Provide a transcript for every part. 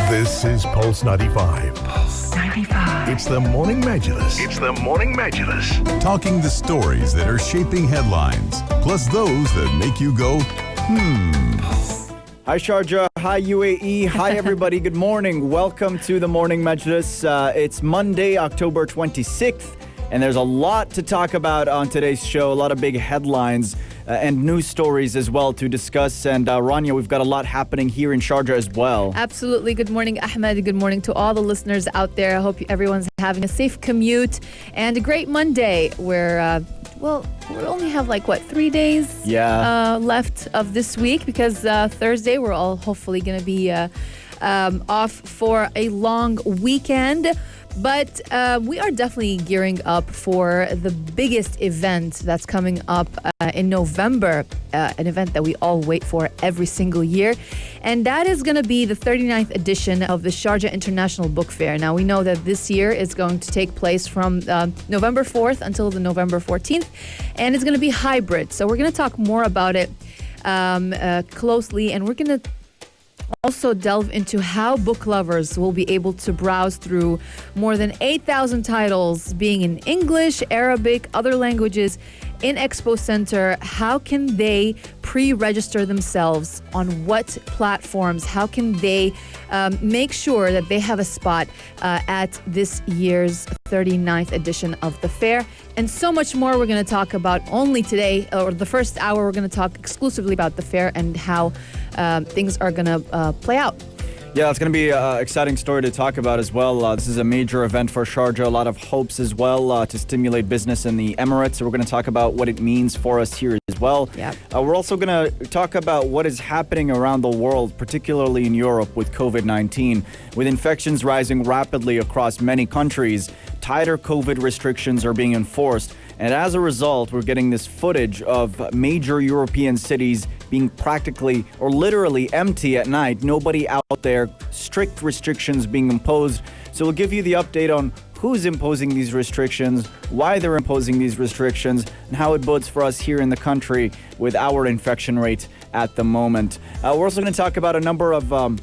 This is Pulse 95. Pulse 95. It's the Morning Majlis. It's the Morning Majlis. Talking the stories that are shaping headlines, plus those that make you go, Hi Sharjah, hi UAE, hi everybody, good morning. Welcome to the Morning Majlis. It's Monday, October 26th, and there's a lot to talk about on today's show. A lot of big headlines and news stories as well to discuss. And Rania, we've got a lot happening here in Sharjah as well. Absolutely. Good morning, Ahmed. Good morning to all the listeners out there. I hope everyone's having a safe commute and a great Monday where, we only have 3 days left of this week because Thursday we're all hopefully going to be off for a long weekend. But we are definitely gearing up for the biggest event that's coming up in November, an event that we all wait for every single year. And that is going to be the 39th edition of the Sharjah International Book Fair. Now, we know that this year is going to take place from November 4th until the November 14th. And it's going to be hybrid. So we're going to talk more about it closely. And we're going to also delve into how book lovers will be able to browse through more than 8,000 titles being in English, Arabic, other languages in Expo Center. How can they pre-register themselves on what platforms? How can they make sure that they have a spot at this year's 39th edition of the fair? And so much more we're going to talk about only today, or the first hour we're going to talk exclusively about the fair and how things are going to play out. Yeah, it's going to be an exciting story to talk about as well. This is a major event for Sharjah, a lot of hopes as well to stimulate business in the Emirates. So we're going to talk about what it means for us here as well. Yep. We're also going to talk about what is happening around the world, particularly in Europe with COVID-19. With infections rising rapidly across many countries, tighter COVID restrictions are being enforced. And as a result, we're getting this footage of major European cities being practically or literally empty at night. Nobody out there, strict restrictions being imposed. So we'll give you the update on who's imposing these restrictions, why they're imposing these restrictions, and how it bodes for us here in the country with our infection rate at the moment. We're also going to talk about a number of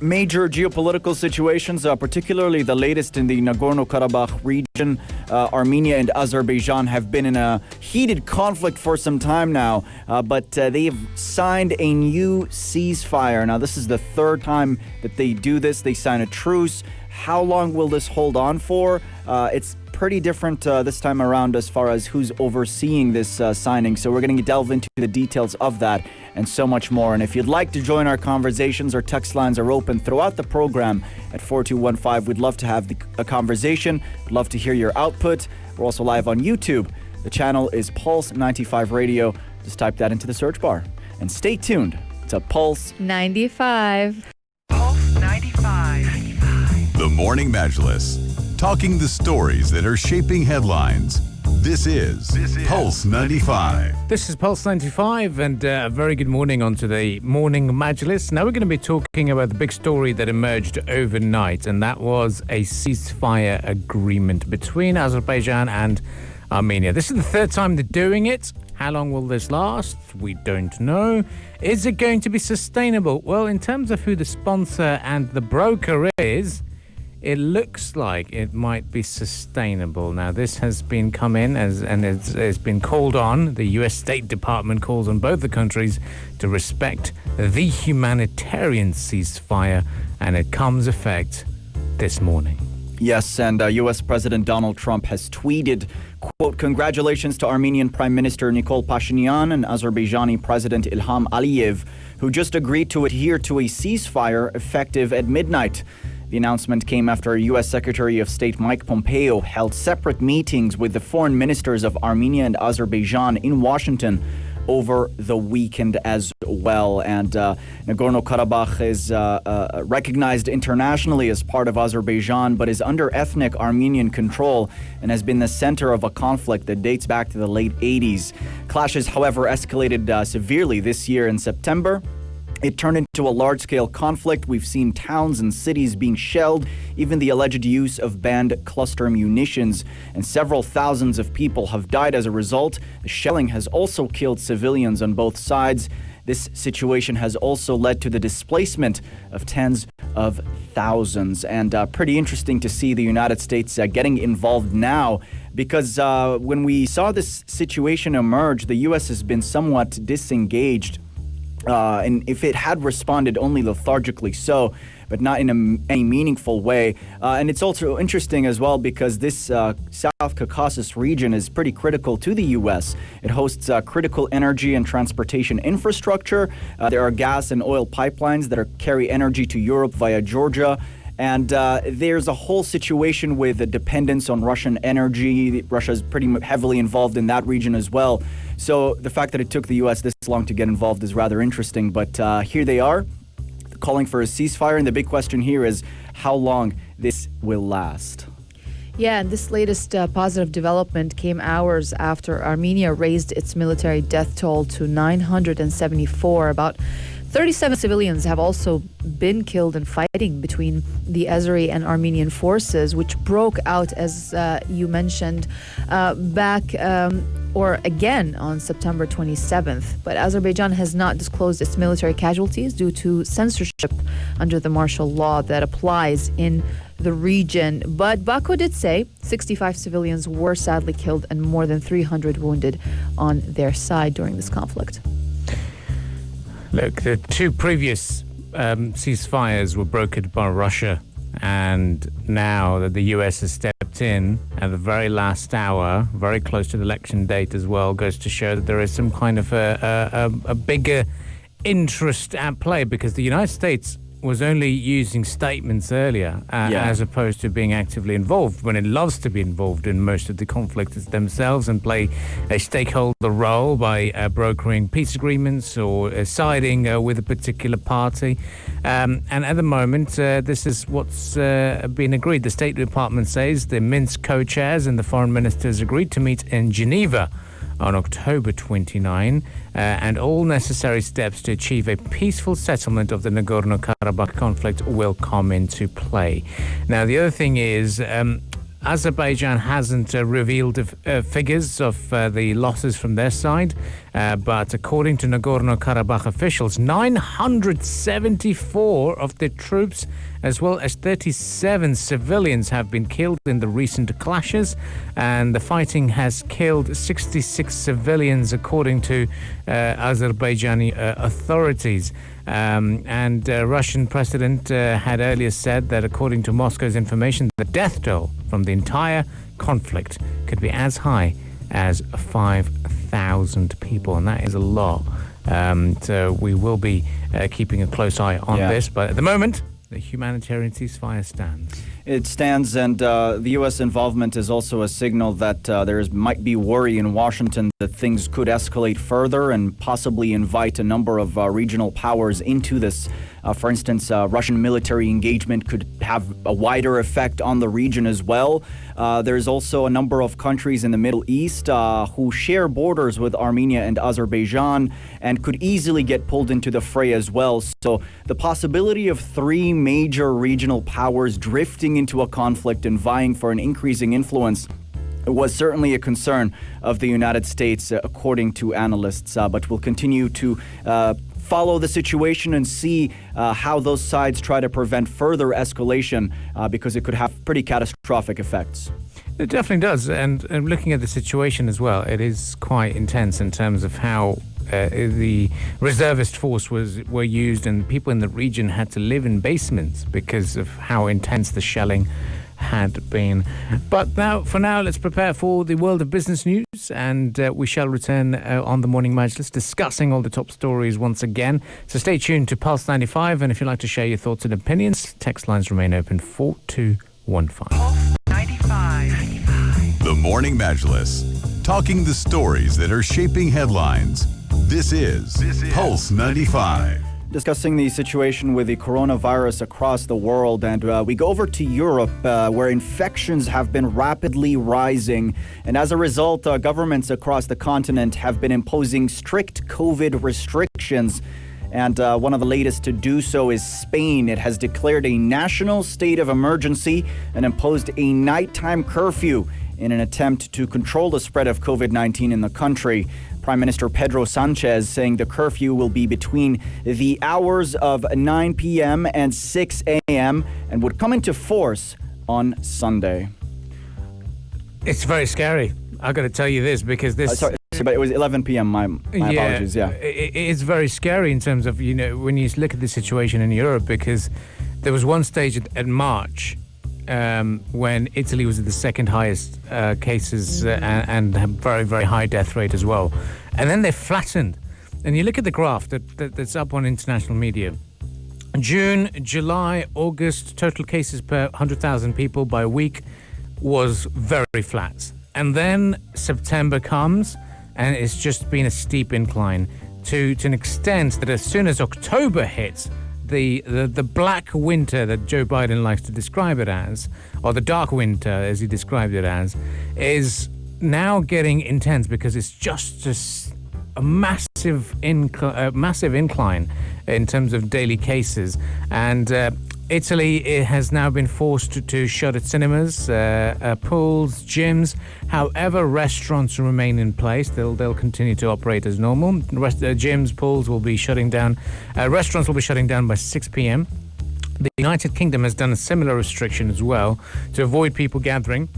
major geopolitical situations, particularly the latest in the Nagorno-Karabakh region. Armenia and Azerbaijan have been in a heated conflict for some time now, but they've signed a new ceasefire. Now, this is the third time that they do this. They sign a truce. How long will this hold on for? It's pretty different this time around as far as who's overseeing this signing. So we're going to delve into the details of that and so much more. And if you'd like to join our conversations, our text lines are open throughout the program at 4215. We'd love to have a conversation. We'd love to hear your output. We're also live on YouTube. The channel is Pulse 95 Radio. Just type that into the search bar. And stay tuned to Pulse 95. Pulse 95. The Morning Majlis. Talking the stories that are shaping headlines. This is Pulse 95. This is Pulse 95, and a very good morning onto the Morning Majlis. Now we're going to be talking about the big story that emerged overnight, and that was a ceasefire agreement between Azerbaijan and Armenia. This is the third time they're doing it. How long will this last? We don't know. Is it going to be sustainable? Well, in terms of who the sponsor and the broker is, it looks like it might be sustainable. Now, this has been come in and it's been called on. The U.S. State Department calls on both the countries to respect the humanitarian ceasefire, and it comes effect this morning. Yes, and U.S. President Donald Trump has tweeted, quote, "Congratulations to Armenian Prime Minister Nikol Pashinyan and Azerbaijani President Ilham Aliyev, who just agreed to adhere to a ceasefire effective at midnight." The announcement came after U.S. Secretary of State Mike Pompeo held separate meetings with the foreign ministers of Armenia and Azerbaijan in Washington over the weekend as well. And Nagorno-Karabakh is recognized internationally as part of Azerbaijan, but is under ethnic Armenian control and has been the center of a conflict that dates back to the late 80s. Clashes, however, escalated severely this year in September. It turned into a large-scale conflict. We've seen towns and cities being shelled, even the alleged use of banned cluster munitions, and several thousands of people have died as a result. The shelling has also killed civilians on both sides. This situation has also led to the displacement of tens of thousands. And pretty interesting to see the United States getting involved now, because when we saw this situation emerge, the U.S. has been somewhat disengaged. And if it had responded only lethargically so, but not in any meaningful way. And it's also interesting as well because this South Caucasus region is pretty critical to the U.S. It hosts critical energy and transportation infrastructure. There are gas and oil pipelines that carry energy to Europe via Georgia. And there's a whole situation with the dependence on Russian energy. Russia is pretty heavily involved in that region as well. So the fact that it took the U.S. this long to get involved is rather interesting. But here they are, calling for a ceasefire. And the big question here is how long this will last. Yeah, and this latest positive development came hours after Armenia raised its military death toll to 974. About 37 civilians have also been killed in fighting between the Azeri and Armenian forces, which broke out, as you mentioned, again on September 27th. But Azerbaijan has not disclosed its military casualties due to censorship under the martial law that applies in the region. But Baku did say 65 civilians were sadly killed and more than 300 wounded on their side during this conflict. Look, the two previous ceasefires were brokered by Russia, and now that the US has stepped in at the very last hour, very close to the election date as well, goes to show that there is some kind of a bigger interest at play, because the United States was only using statements earlier as opposed to being actively involved, when it loves to be involved in most of the conflicts themselves and play a stakeholder role by brokering peace agreements or siding with a particular party. And at the moment, this is what's been agreed. The State Department says the Minsk co-chairs and the foreign ministers agreed to meet in Geneva on October 29, and all necessary steps to achieve a peaceful settlement of the Nagorno-Karabakh conflict will come into play. Now, the other thing is, Azerbaijan hasn't revealed figures of the losses from their side, but according to Nagorno-Karabakh officials, 974 of the troops as well as 37 civilians have been killed in the recent clashes, and the fighting has killed 66 civilians according to Azerbaijani authorities. And Russian president had earlier said that according to Moscow's information, the death toll from the entire conflict could be as high as 5,000 people, and that is a lot. So we will be keeping a close eye on this, but at the moment, the humanitarian ceasefire stands. It stands, and the U.S. involvement is also a signal that might be worry in Washington that things could escalate further and possibly invite a number of regional powers into this. For instance, Russian military engagement could have a wider effect on the region as well. There's also a number of countries in the Middle East who share borders with Armenia and Azerbaijan and could easily get pulled into the fray as well. So the possibility of three major regional powers drifting into a conflict and vying for an increasing influence was certainly a concern of the United States, according to analysts. But we'll continue to follow the situation and see how those sides try to prevent further escalation, because it could have pretty catastrophic effects. It definitely does. And looking at the situation as well, it is quite intense in terms of how the reservist force were used, and people in the region had to live in basements because of how intense the shelling had been. But for now, let's prepare for the world of business news, and we shall return on the Morning Majlis discussing all the top stories once again. So stay tuned to Pulse 95, and if you'd like to share your thoughts and opinions, text lines remain open 4215. Pulse 95. The Morning Majlis, talking the stories that are shaping headlines. This is Pulse 95. Discussing the situation with the coronavirus across the world, and we go over to Europe, where infections have been rapidly rising, and as a result, governments across the continent have been imposing strict COVID restrictions. And one of the latest to do so is Spain. It has declared a national state of emergency and imposed a nighttime curfew in an attempt to control the spread of COVID-19 in the country. Prime Minister Pedro Sanchez saying the curfew will be between the hours of 9 p.m. and 6 a.m. and would come into force on Sunday. It's very scary. I've got to tell you this because this... Sorry, but it was 11 p.m. My apologies, yeah. It's very scary in terms of, when you look at the situation in Europe, because there was one stage at March when Italy was at the second highest cases and a very, very high death rate as well. And then they flattened. And you look at the graph that's up on international media. June, July, August, total cases per 100,000 people by week was very flat. And then September comes, and it's just been a steep incline to an extent that as soon as October hits, the black winter that Joe Biden likes to describe it as, or the dark winter as he described it as, is now getting intense because it's just a massive incline in terms of daily cases. And Italy has now been forced to shut its cinemas, pools, gyms. However, restaurants remain in place. They'll continue to operate as normal. Gyms, pools will be shutting down. Restaurants will be shutting down by 6 p.m. The United Kingdom has done a similar restriction as well to avoid people gathering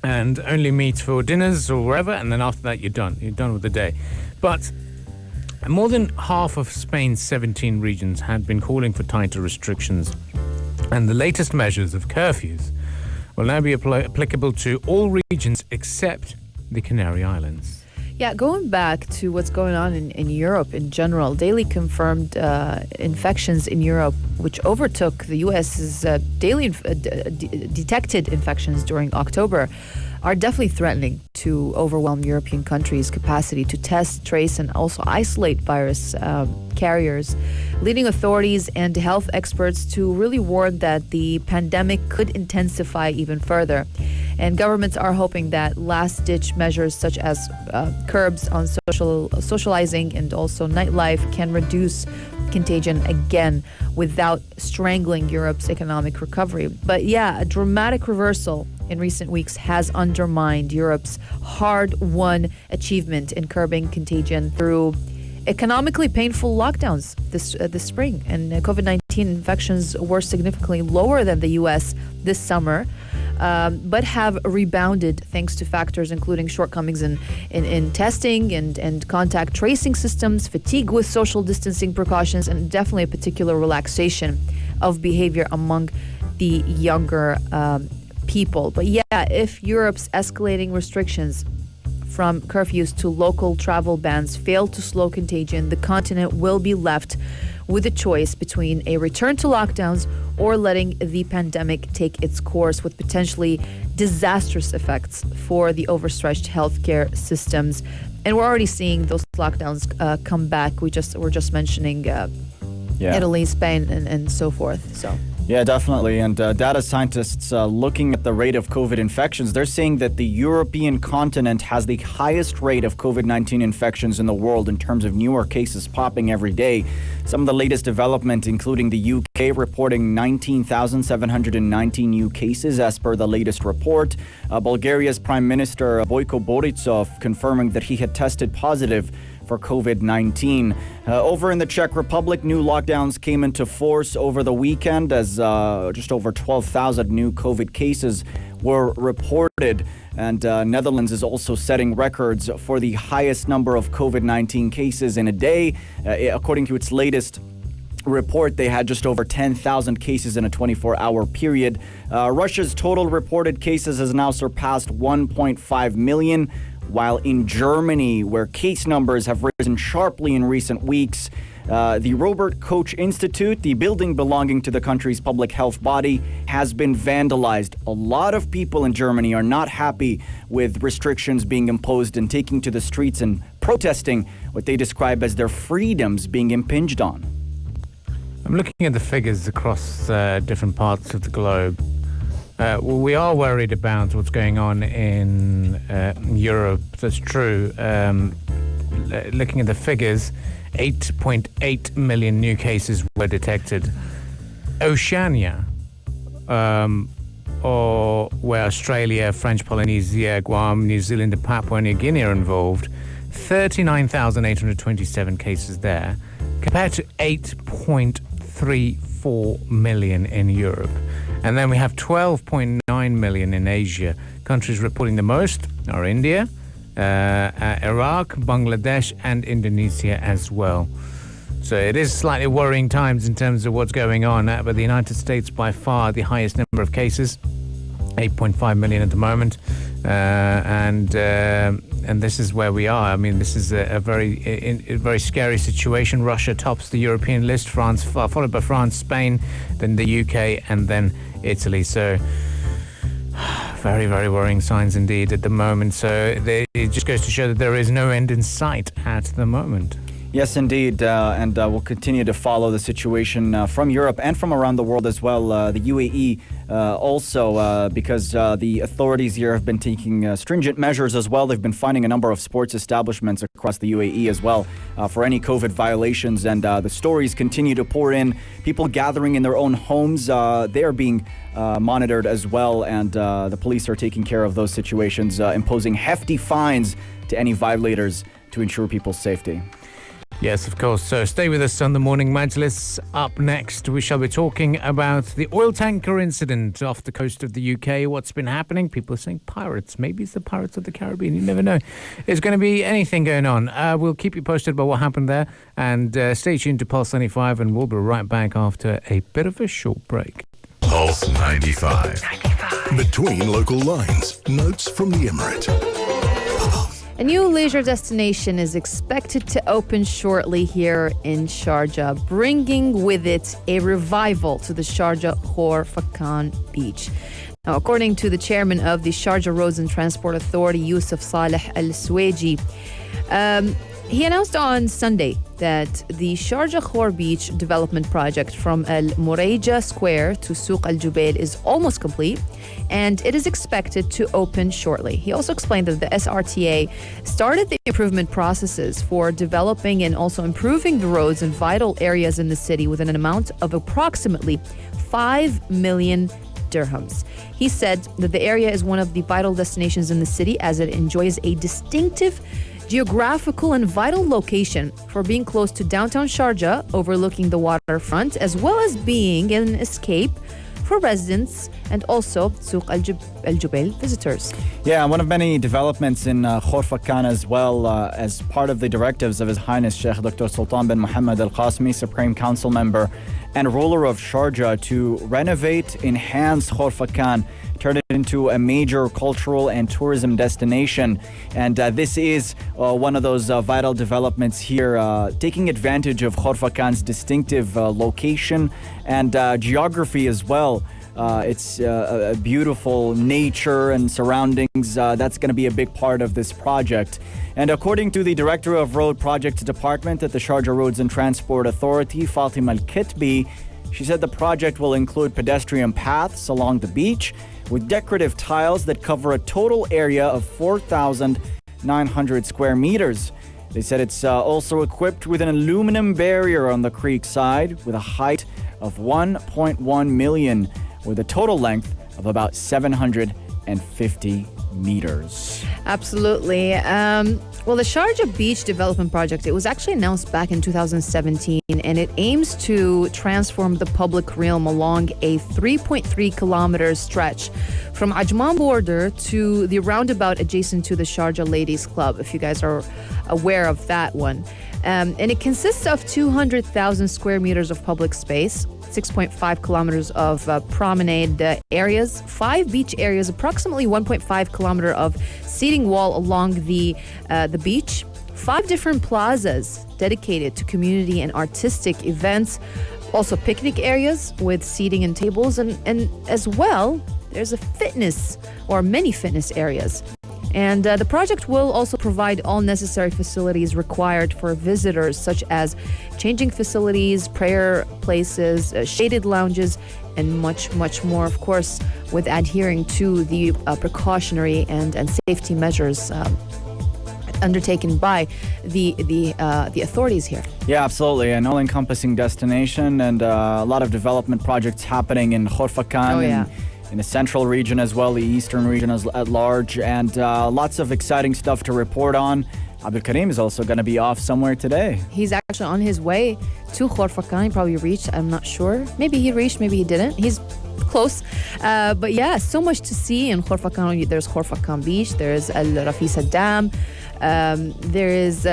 and only meet for dinners or wherever, and then after that you're done. You're done with the day. But more than half of Spain's 17 regions had been calling for tighter restrictions, and the latest measures of curfews will now be applicable to all regions except the Canary Islands. Yeah, going back to what's going on in Europe in general, daily confirmed infections in Europe, which overtook the U.S.'s daily detected infections during October, are definitely threatening to overwhelm European countries' capacity to test, trace, and also isolate virus carriers, leading authorities and health experts to really warn that the pandemic could intensify even further. And governments are hoping that last-ditch measures such as curbs on socializing and also nightlife can reduce contagion again without strangling Europe's economic recovery. But yeah, a dramatic reversal in recent weeks has undermined Europe's hard-won achievement in curbing contagion through economically painful lockdowns this spring. And COVID-19 infections were significantly lower than the U.S. this summer, but have rebounded thanks to factors including shortcomings in testing and contact tracing systems, fatigue with social distancing precautions, and definitely a particular relaxation of behavior among the younger people. But yeah, if Europe's escalating restrictions from curfews to local travel bans fail to slow contagion, the continent will be left with a choice between a return to lockdowns or letting the pandemic take its course, with potentially disastrous effects for the overstretched healthcare systems. And we're already seeing those lockdowns come back. We're just mentioning Italy, Spain, and so forth. So. Yeah, definitely. And data scientists looking at the rate of COVID infections, they're saying that the European continent has the highest rate of COVID-19 infections in the world in terms of newer cases popping every day. Some of the latest development, including the UK reporting 19,790 new cases as per the latest report. Bulgaria's Prime Minister Boyko Borisov confirming that he had tested positive for COVID-19. Over in the Czech Republic, new lockdowns came into force over the weekend as just over 12,000 new COVID cases were reported. And Netherlands is also setting records for the highest number of COVID-19 cases in a day. According to its latest report, they had just over 10,000 cases in a 24-hour period. Russia's total reported cases has now surpassed 1.5 million. While in Germany, where case numbers have risen sharply in recent weeks, the Robert Koch Institute, the building belonging to the country's public health body, has been vandalized. A lot of people in Germany are not happy with restrictions being imposed and taking to the streets and protesting what they describe as their freedoms being impinged on. I'm looking at the figures across different parts of the globe. We are worried about what's going on in Europe. That's true. Looking at the figures, 8.8 million new cases were detected. Oceania, or where Australia, French Polynesia, Guam, New Zealand, and Papua New Guinea are involved, 39,827 cases there, compared to 8.34 million in Europe. And then we have 12.9 million in Asia. Countries reporting the most are India, Iraq, Bangladesh, and Indonesia as well. So it is slightly worrying times in terms of what's going on. But the United States, by far, the highest number of cases, 8.5 million at the moment. And this is where we are. I mean, this is a very scary situation. Russia tops the European list, France followed by France, Spain, then the UK, and then Italy. So very, very worrying signs indeed at the moment. So it just goes to show that there is no end in sight at the moment. Yes, indeed, and we'll continue to follow the situation from Europe and from around the world as well. The UAE also, because the authorities here have been taking stringent measures as well. They've been finding a number of sports establishments across the UAE as well for any COVID violations, and the stories continue to pour in. People gathering in their own homes, they are being monitored as well, and the police are taking care of those situations, imposing hefty fines to any violators to ensure people's safety. Yes, of course. So stay with us on the Morning Majlis. Up next, we shall be talking about the oil tanker incident off the coast of the UK. What's been happening? People are saying pirates. Maybe it's the Pirates of the Caribbean. You never know. There's going to be anything going on. We'll keep you posted about what happened there. And stay tuned to Pulse 95, and we'll be right back after a bit of a short break. Pulse 95. Between local lines, notes from the Emirate. A new leisure destination is expected to open shortly here in Sharjah, bringing with it a revival to the Sharjah Khor-Fakkan beach. Now, according to the chairman of the Sharjah Roads and Transport Authority, Yusuf Saleh Al-Suwaiji, he announced on Sunday that the Sharjah Khor Beach development project from Al Murayja Square to Souq Al Jubail is almost complete, and it is expected to open shortly. He also explained that the SRTA started the improvement processes for developing and also improving the roads and vital areas in the city with an amount of approximately 5 million dirhams. He said that the area is one of the vital destinations in the city as it enjoys a distinctive geographical and vital location for being close to downtown Sharjah, overlooking the waterfront, as well as being an escape for residents and also Souq Al Jubail visitors. Yeah, one of many developments in Khor-Fakkan as well, as part of the directives of His Highness Sheikh Dr. Sultan bin Mohammed Al Qasmi, Supreme Council member and ruler of Sharjah, to renovate, enhance Khor-Fakkan, turn it into a major cultural and tourism destination. And this is one of those vital developments here, taking advantage of Khor-Fakkan's distinctive location and geography as well. It's a beautiful nature and surroundings. That's going to be a big part of this project. And according to the Director of Road Projects Department at the Sharjah Roads and Transport Authority, Fatima Al-Kitbi, she said the project will include pedestrian paths along the beach with decorative tiles that cover a total area of 4,900 square meters. They said it's also equipped with an aluminum barrier on the creek side with a height of 1.1 million, with a total length of about 750 meters. Absolutely. Well, the Sharjah Beach Development Project, it was actually announced back in 2017, and it aims to transform the public realm along a 3.3 kilometer stretch from Ajman border to the roundabout adjacent to the Sharjah Ladies Club, if you guys are aware of that one. And it consists of 200,000 square meters of public space, 6.5 kilometers of promenade areas, 5 beach areas, approximately 1.5 kilometer of seating wall along the beach, 5 different plazas dedicated to community and artistic events, also picnic areas with seating and tables, and as well, there's a fitness or many fitness areas. And the project will also provide all necessary facilities required for visitors, such as changing facilities, prayer places, shaded lounges, and much, much more, of course, with adhering to the precautionary and safety measures undertaken by the authorities here. Yeah, absolutely. An all-encompassing destination, and a lot of development projects happening in Khor-Fakkan. Oh, yeah. In the central region as well, the eastern region at large, and lots of exciting stuff to report on. Abdul Karim is also going to be off somewhere today. He's actually on his way to Khorfakan. He probably reached, I'm not sure. Maybe he reached, maybe he didn't. He's close. But yeah, so much to see in Khorfakan. There's Khorfakan Beach, there's Al Rafisa Dam, there is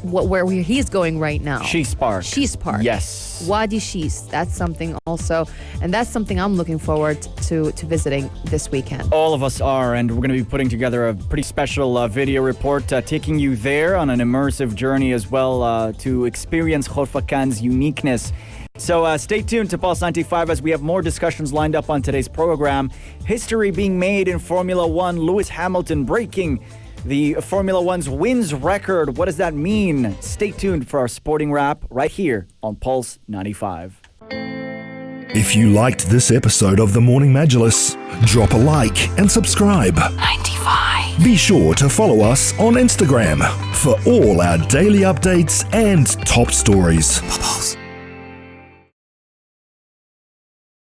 where he's going right now. Shees Park. Shees Park. Yes. Wadi Shees. That's something also. And that's something I'm looking forward to visiting this weekend. All of us are, and we're going to be putting together a pretty special video report taking you there on an immersive journey as well to experience Khorfakan's uniqueness. So stay tuned to Pulse 95 as we have more discussions lined up on today's program. History being made in Formula One. Lewis Hamilton breaking the Formula One's wins record. What does that mean? Stay tuned for our sporting wrap right here on Pulse 95. If you liked this episode of the Morning Majlis, drop a like and subscribe. 95. Be sure to follow us on Instagram for all our daily updates and top stories. Pulse.